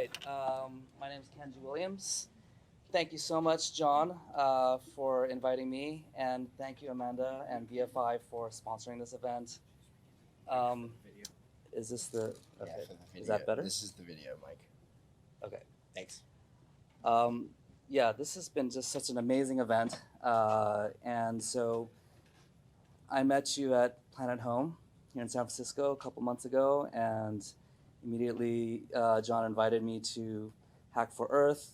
right. My name is Kenji Williams. Thank you so much, John, for inviting me, and thank you, Amanda and BFI, for sponsoring this event. Video. Is this the? Okay. Yeah, for the video. Is that better? This is the video, Mike. Okay. Thanks. Yeah, this has been just such an amazing event, and so I met you at Planet Home here in San Francisco a couple months ago, and immediately John invited me to Hack for Earth.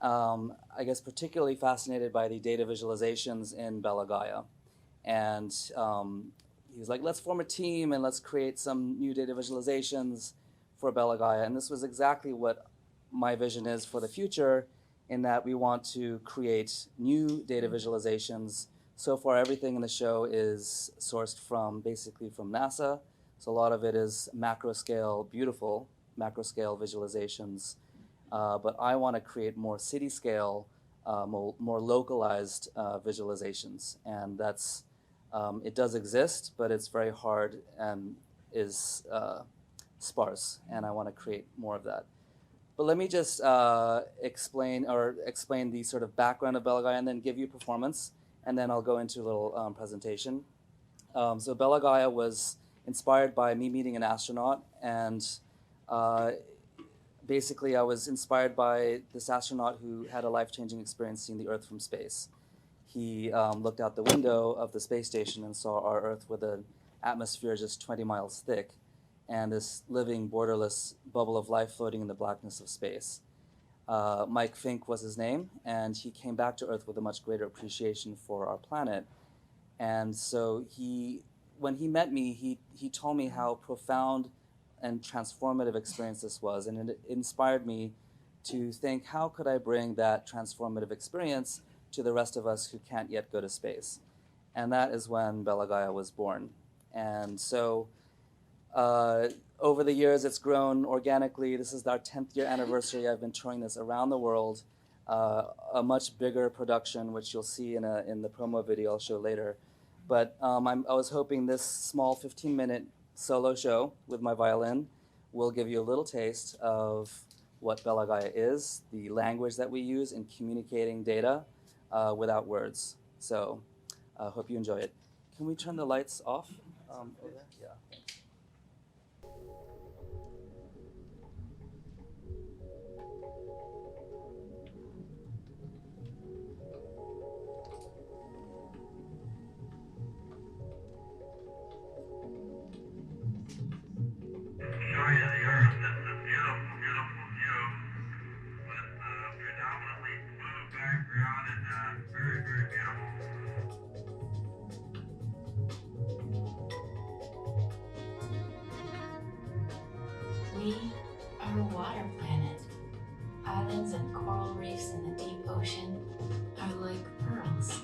I guess particularly fascinated by the data visualizations in Bella Gaia. And he was like, let's form a team and let's create some new data visualizations for Bella Gaia. And this was exactly what my vision is for the future, in that we want to create new data visualizations. So far, everything in the show is sourced basically from NASA. So a lot of it is macro scale, beautiful macro scale visualizations. But I want to create more city scale, more localized visualizations. And that's, it does exist, but it's very hard and is sparse. And I want to create more of that. But let me just explain the sort of background of Bella Gaia and then give you performance. And then I'll go into a little presentation. So Bella Gaia was inspired by me meeting an astronaut, and basically I was inspired by this astronaut who had a life-changing experience seeing the Earth from space. He looked out the window of the space station and saw our Earth with an atmosphere just 20 miles thick and this living, borderless bubble of life floating in the blackness of space. Mike Fink was his name, and he came back to Earth with a much greater appreciation for our planet. And so when he met me, he told me how profound and transformative experience this was, and it inspired me to think, how could I bring that transformative experience to the rest of us who can't yet go to space? And that is when Bella Gaia was born. And so over the years, it's grown organically. This is our 10th year anniversary. I've been touring this around the world, a much bigger production, which you'll see in the promo video I'll show later. But I was hoping this small 15-minute solo show with my violin will give you a little taste of what Bella Gaia is, the language that we use in communicating data without words. So I hope you enjoy it. Can we turn the lights off over there? Yeah. We are a water planet. Islands and coral reefs in the deep ocean are like pearls.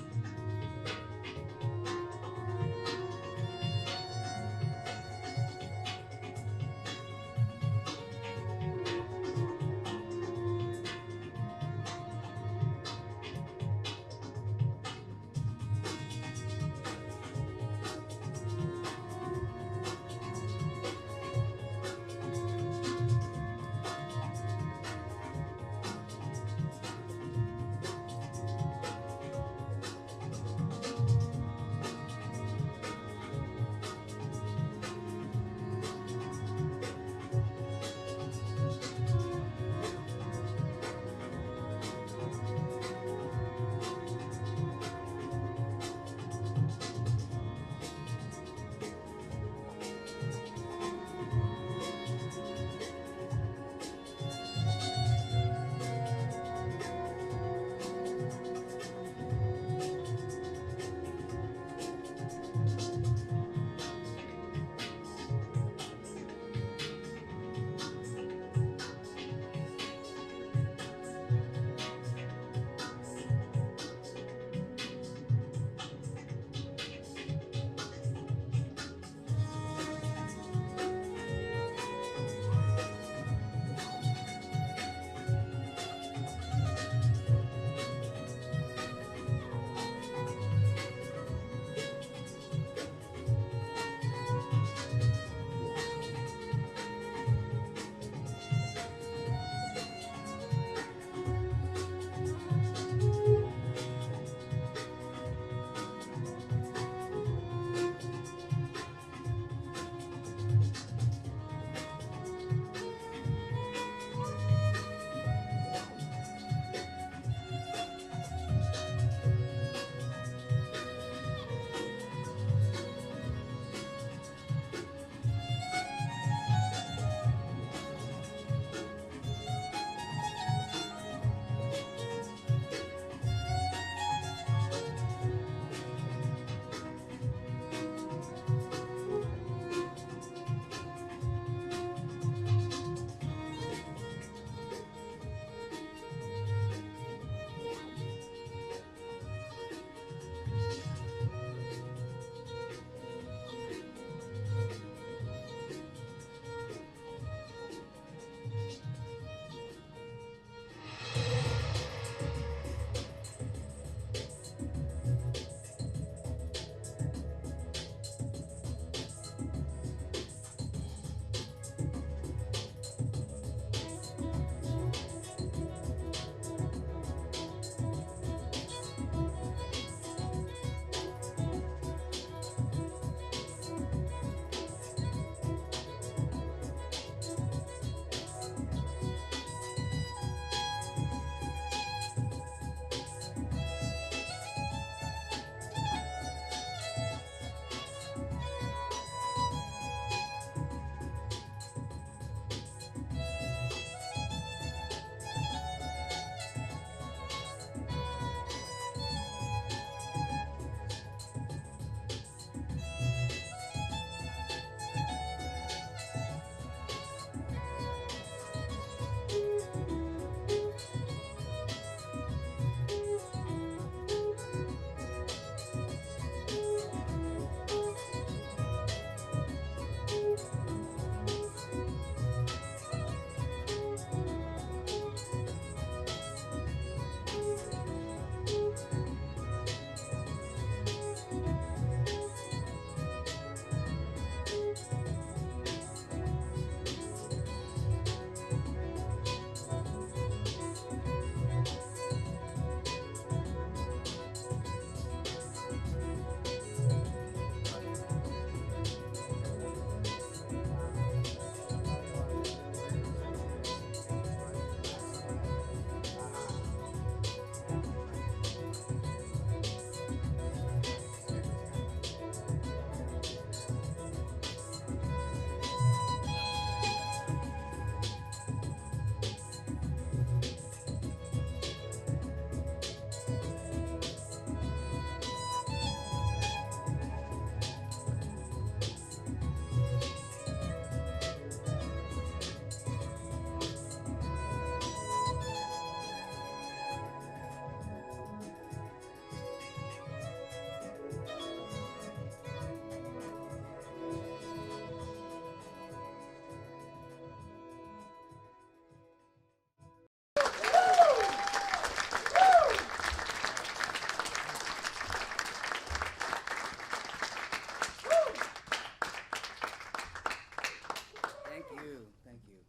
Thank you.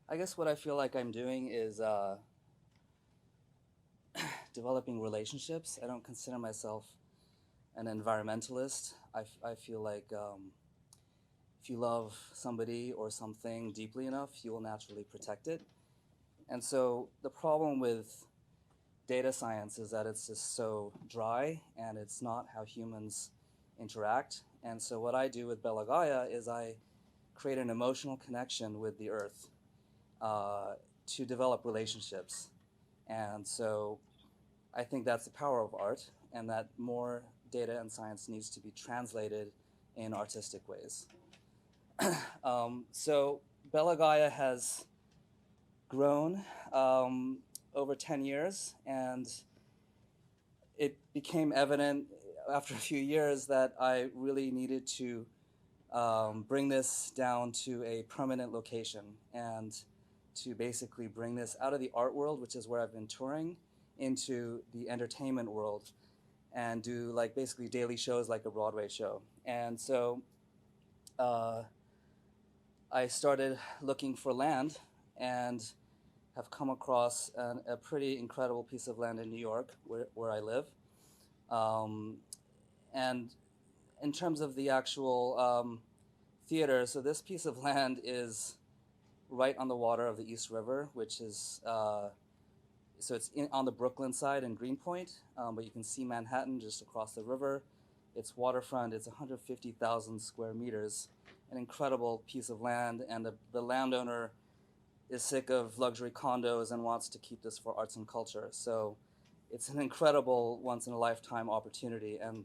I guess what I feel like I'm doing is developing relationships. I don't consider myself an environmentalist. I feel like if you love somebody or something deeply enough, you will naturally protect it. And so the problem with data science is that it's just so dry and it's not how humans interact. And so what I do with Bella Gaia is I create an emotional connection with the earth to develop relationships. And so I think that's the power of art, and that more data and science needs to be translated in artistic ways. So Bella Gaia has grown over 10 years, and it became evident after a few years that I really needed to bring this down to a permanent location and to basically bring this out of the art world, which is where I've been touring, into the entertainment world and do like basically daily shows like a Broadway show. And so I started looking for land and have come across a pretty incredible piece of land in New York where I live. And in terms of the actual theater, so this piece of land is right on the water of the East River, which is, so it's on the Brooklyn side in Greenpoint, but you can see Manhattan just across the river. It's waterfront, it's 150,000 square meters, an incredible piece of land, and the landowner is sick of luxury condos and wants to keep this for arts and culture. So it's an incredible once-in-a-lifetime opportunity, and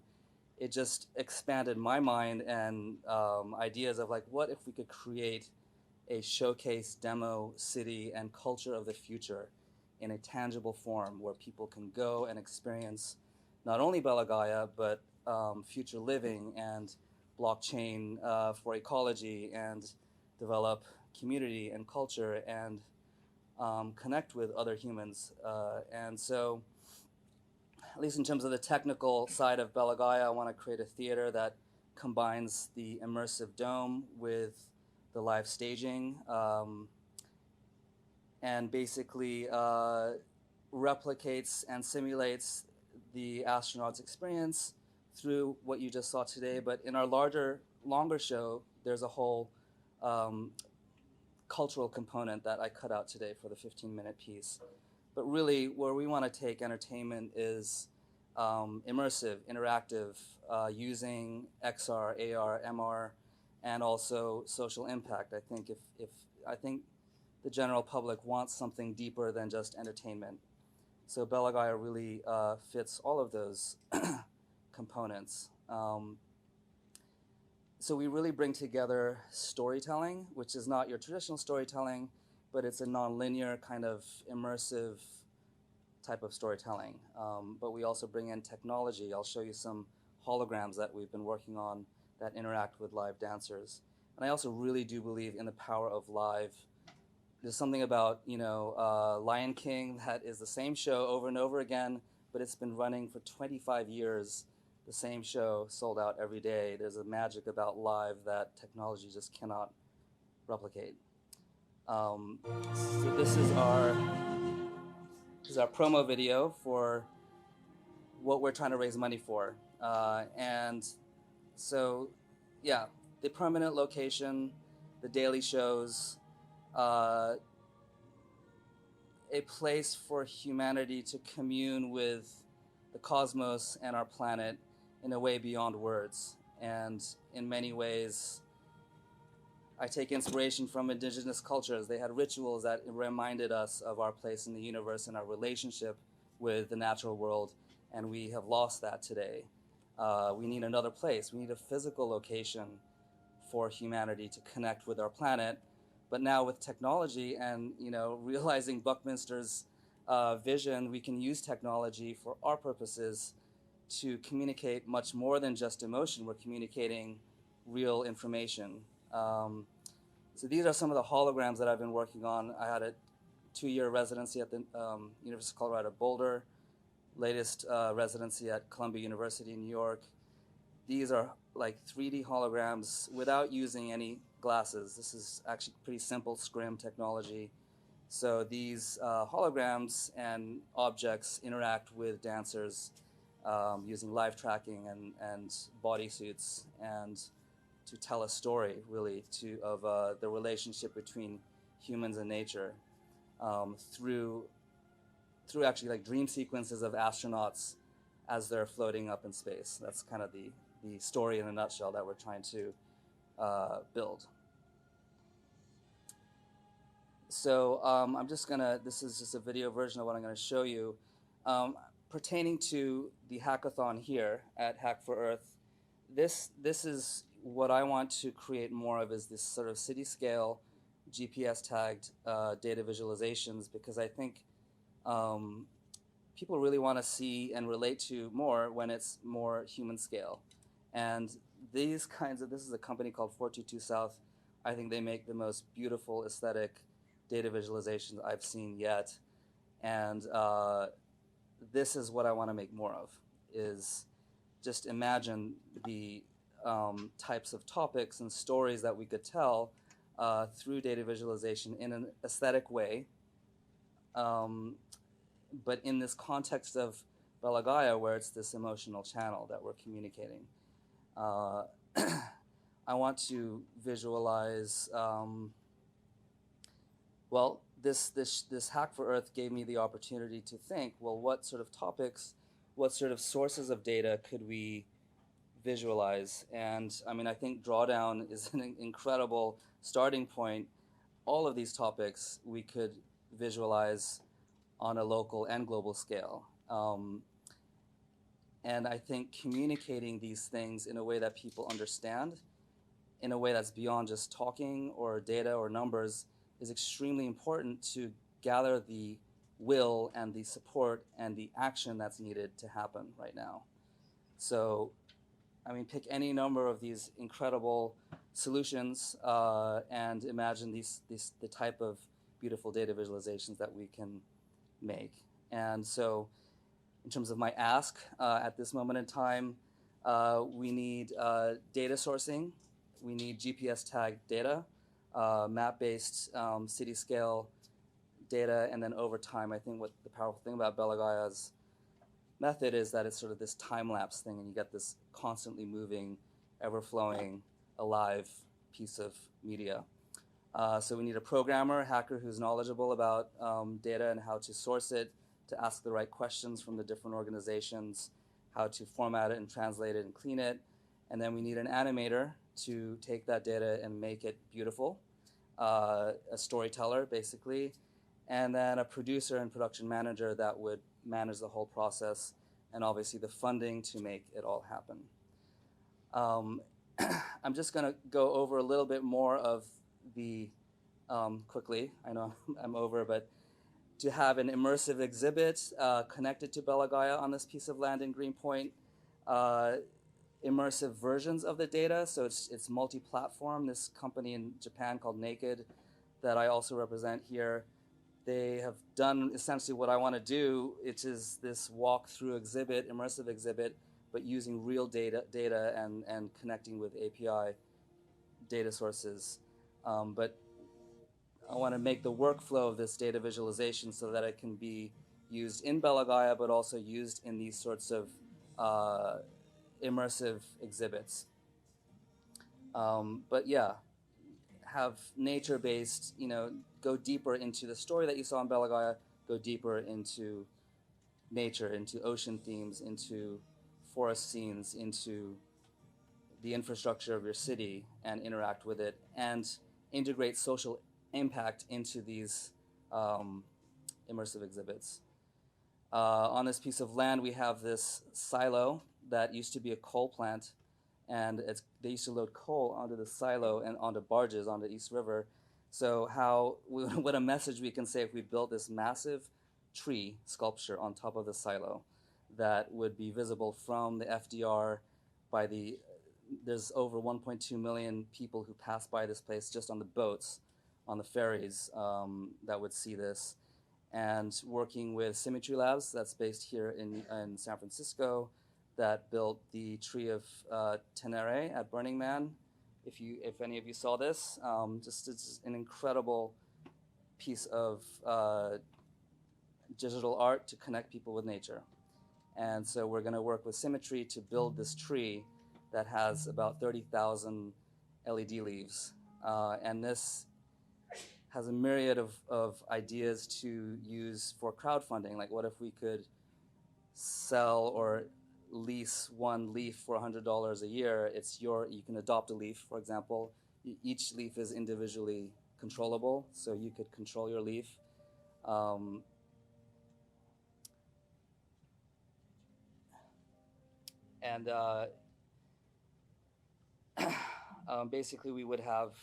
it just expanded my mind and ideas of like, what if we could create a showcase demo city and culture of the future in a tangible form where people can go and experience not only Bella Gaia, but future living and blockchain for ecology and develop community and culture and connect with other humans. And so, at least in terms of the technical side of Bella Gaia, I want to create a theater that combines the immersive dome with the live staging and basically replicates and simulates the astronauts' experience through what you just saw today. But in our longer show, there's a whole cultural component that I cut out today for the 15-minute piece. But really, where we want to take entertainment is immersive, interactive, using XR, AR, MR, and also social impact. I think I think the general public wants something deeper than just entertainment. So Bella Gaia really fits all of those components. So we really bring together storytelling, which is not your traditional storytelling, but it's a nonlinear kind of immersive type of storytelling. But we also bring in technology. I'll show you some holograms that we've been working on that interact with live dancers. And I also really do believe in the power of live. There's something about, Lion King that is the same show over and over again, but it's been running for 25 years. The same show sold out every day. There's a magic about live that technology just cannot replicate. So this is our promo video for what we're trying to raise money for. And so, yeah, the permanent location, the daily shows, a place for humanity to commune with the cosmos and our planet in a way beyond words. And in many ways, I take inspiration from indigenous cultures. They had rituals that reminded us of our place in the universe and our relationship with the natural world, and we have lost that today. We need another place. We need a physical location for humanity to connect with our planet. But now with technology and realizing Buckminster's vision, we can use technology for our purposes to communicate much more than just emotion. We're communicating real information. So these are some of the holograms that I've been working on. I had a 2-year residency at the University of Colorado Boulder, latest residency at Columbia University in New York. these are like 3D holograms without using any glasses. This is actually pretty simple scrim technology. So these holograms and objects interact with dancers using live tracking and bodysuits, and to tell a story, really, of the relationship between humans and nature through actually like dream sequences of astronauts as they're floating up in space. That's kind of the story in a nutshell that we're trying to build. So I'm just gonna, this is just a video version of what I'm gonna show you. Pertaining to the hackathon here at Hack for Earth, this is what I want to create more of, is this sort of city scale GPS tagged data visualizations, because I think people really want to see and relate to more when it's more human scale. And these kinds of, this is a company called 422 South. I think they make the most beautiful aesthetic data visualizations I've seen yet. And this is what I want to make more of, is just imagine the types of topics and stories that we could tell through data visualization in an aesthetic way, but in this context of Bella Gaia, where it's this emotional channel that we're communicating. I want to visualize, well, this Hack for Earth gave me the opportunity to think, well, what sort of topics, what sort of sources of data could we visualize? And I mean, I think Drawdown is an incredible starting point. All of these topics we could visualize on a local and global scale. And I think communicating these things in a way that people understand, in a way that's beyond just talking or data or numbers, is extremely important to gather the will and the support and the action that's needed to happen right now. So, I mean, pick any number of these incredible solutions and imagine the type of beautiful data visualizations that we can make. And so, in terms of my ask at this moment in time, we need data sourcing, we need GPS tagged data, map-based city-scale data, and then over time, I think what the powerful thing about Bella Gaia's method is that it's sort of this time-lapse thing, and you get this constantly moving, ever-flowing, alive piece of media. So we need a programmer, hacker who's knowledgeable about data and how to source it, to ask the right questions from the different organizations, how to format it and translate it and clean it. And then we need an animator to take that data and make it beautiful, a storyteller, basically, and then a producer and production manager that would manage the whole process, and obviously the funding to make it all happen. I'm just going to go over a little bit more of the, quickly, I know I'm over, but to have an immersive exhibit connected to Bella Gaia on this piece of land in Greenpoint, immersive versions of the data, so it's multi-platform. This company in Japan called Naked, that I also represent here, they have done essentially what I want to do, which is this walk-through exhibit, immersive exhibit, but using real data and connecting with API data sources. But I want to make the workflow of this data visualization so that it can be used in Bella Gaia, but also used in these sorts of immersive exhibits. But yeah, have nature-based, go deeper into the story that you saw in Bella Gaia, go deeper into nature, into ocean themes, into forest scenes, into the infrastructure of your city, and interact with it, and integrate social impact into these immersive exhibits. On this piece of land, we have this silo that used to be a coal plant, and they used to load coal onto the silo and onto barges on the East River. So what a message we can say if we built this massive tree sculpture on top of the silo that would be visible from the FDR there's over 1.2 million people who pass by this place just on the boats, on the ferries, that would see this. And working with Symmetry Labs, that's based here in San Francisco, that built the tree of Tenere at Burning Man. If any of you saw this, just it's an incredible piece of digital art to connect people with nature. And so we're going to work with Symmetry to build this tree that has about 30,000 LED leaves. And this has a myriad of ideas to use for crowdfunding. Like, what if we could sell or lease one leaf for $100 a year? You can adopt a leaf, for example. Each leaf is individually controllable, so you could control your leaf. Basically, we would have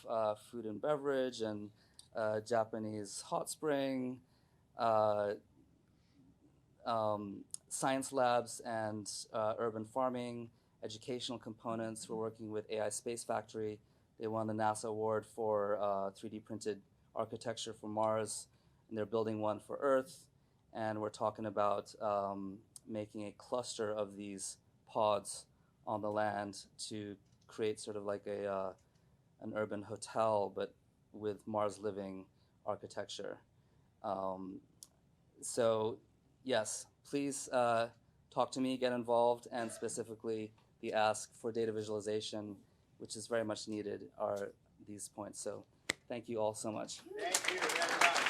food and beverage and Japanese hot spring, science labs and urban farming, educational components. We're working with AI Space Factory. They won the NASA award for 3D printed architecture for Mars, and they're building one for Earth. And we're talking about making a cluster of these pods on the land to create sort of like an urban hotel, but with Mars living architecture. So yes, please talk to me, get involved, and specifically the ask for data visualization, which is very much needed, are these points. So thank you all so much. Thank you very much.